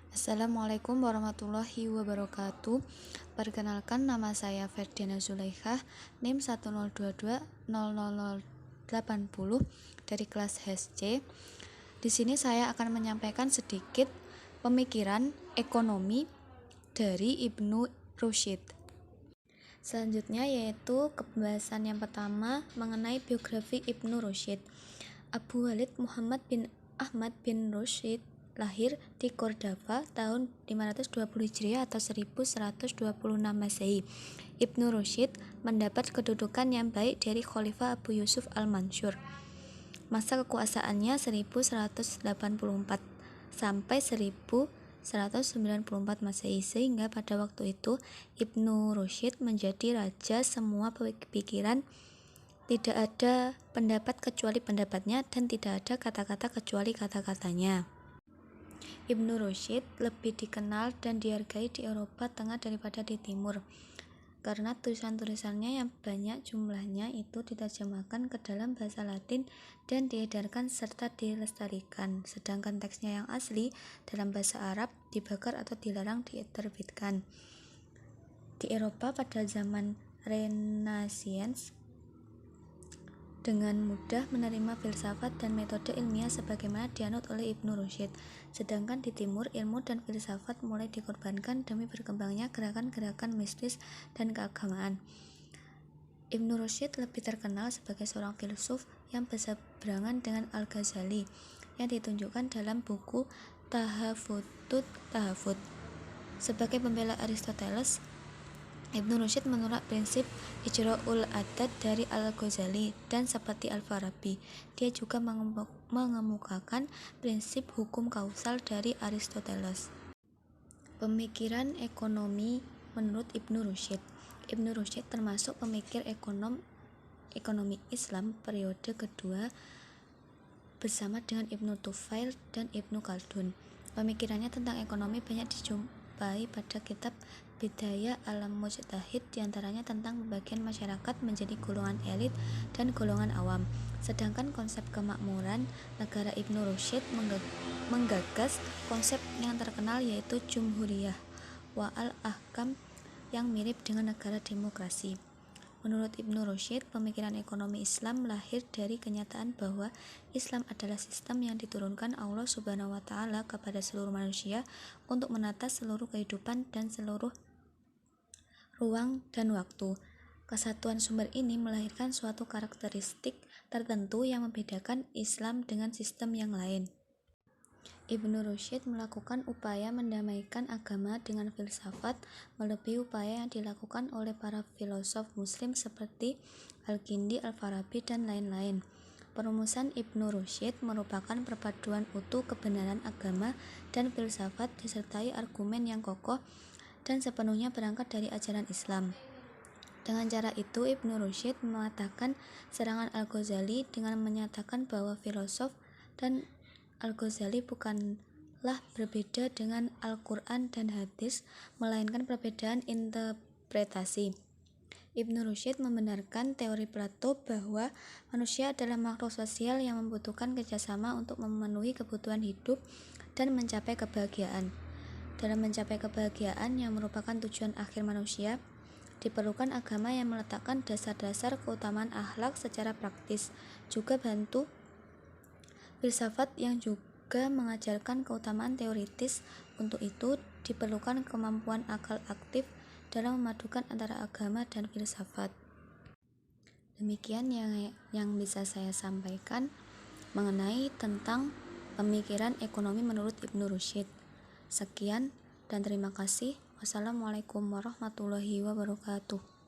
Assalamualaikum warahmatullahi wabarakatuh. Perkenalkan, nama saya Ferdiana Zulaikha, NIM 102200080 dari kelas HSC. Di sini saya akan menyampaikan sedikit pemikiran ekonomi dari Ibnu Rushd. Selanjutnya yaitu pembahasan yang pertama mengenai biografi Ibnu Rushd. Abu Walid Muhammad bin Ahmad bin Rushd lahir di Cordova tahun 520 Hijriah atau 1126 Masehi. Ibnu Rushd mendapat kedudukan yang baik dari Khalifah Abu Yusuf Al-Mansur. Masa kekuasaannya 1184 sampai 1194 Masehi, sehingga pada waktu itu Ibnu Rushd menjadi raja semua pikiran. Tidak ada pendapat kecuali pendapatnya dan tidak ada kata-kata kecuali kata-katanya. Ibnu Rushd lebih dikenal dan dihargai di Eropa Tengah daripada di Timur, karena tulisan-tulisannya yang banyak jumlahnya itu diterjemahkan ke dalam bahasa Latin dan diedarkan serta dilestarikan, sedangkan teksnya yang asli dalam bahasa Arab dibakar atau dilarang diterbitkan. Di Eropa pada zaman Renaissance dengan mudah menerima filsafat dan metode ilmiah sebagaimana dianut oleh Ibnu Rushd. Sedangkan di Timur, ilmu dan filsafat mulai dikorbankan demi berkembangnya gerakan-gerakan mistis dan keagamaan. Ibnu Rushd lebih terkenal sebagai seorang filsuf yang berseberangan dengan Al-Ghazali yang ditunjukkan dalam buku Tahafutut Tahafut. Sebagai pembela Aristoteles, Ibnu Rushd menolak prinsip ijra'ul adad dari Al-Ghazali, dan seperti Al-Farabi, dia juga mengemukakan prinsip hukum kausal dari Aristoteles. Pemikiran ekonomi menurut Ibnu Rushd. Ibnu Rushd termasuk pemikir ekonomi Islam periode kedua bersama dengan Ibnu Tufail dan Ibnu Khaldun. Pemikirannya tentang ekonomi banyak dijumpai pada kitab Bidayah Al-Mujtahid, diantaranya tentang pembagian masyarakat menjadi golongan elit dan golongan awam. Sedangkan konsep kemakmuran negara, Ibnu Rushd menggagas konsep yang terkenal yaitu Jumhuriyah wa al-Ahkam yang mirip dengan negara demokrasi. Menurut Ibnu Rushd, pemikiran ekonomi Islam lahir dari kenyataan bahwa Islam adalah sistem yang diturunkan Allah Subhanahu wa Ta'ala kepada seluruh manusia untuk menata seluruh kehidupan dan seluruh ruang dan waktu. Kesatuan sumber ini melahirkan suatu karakteristik tertentu yang membedakan Islam dengan sistem yang lain. Ibnu Rushd melakukan upaya mendamaikan agama dengan filsafat melebihi upaya yang dilakukan oleh para filosof muslim seperti Al-Kindi, Al-Farabi, dan lain-lain. Perumusan Ibnu Rushd merupakan perpaduan utuh kebenaran agama dan filsafat disertai argumen yang kokoh dan sepenuhnya berangkat dari ajaran Islam. Dengan cara itu, Ibnu Rushd mematahkan serangan Al-Ghazali dengan menyatakan bahwa filosof dan Al-Ghazali bukanlah berbeda dengan Al-Quran dan hadis, melainkan perbedaan interpretasi. Ibnu Rushd membenarkan teori Plato bahwa manusia adalah makhluk sosial yang membutuhkan kerjasama untuk memenuhi kebutuhan hidup dan mencapai kebahagiaan. Dalam mencapai kebahagiaan yang merupakan tujuan akhir manusia, diperlukan agama yang meletakkan dasar-dasar keutamaan akhlak secara praktis, juga bantu filsafat yang juga mengajarkan keutamaan teoritis. Untuk itu diperlukan kemampuan akal aktif dalam memadukan antara agama dan filsafat. Demikian yang bisa saya sampaikan mengenai tentang pemikiran ekonomi menurut Ibnu Rushd. Sekian dan terima kasih. Wassalamualaikum warahmatullahi wabarakatuh.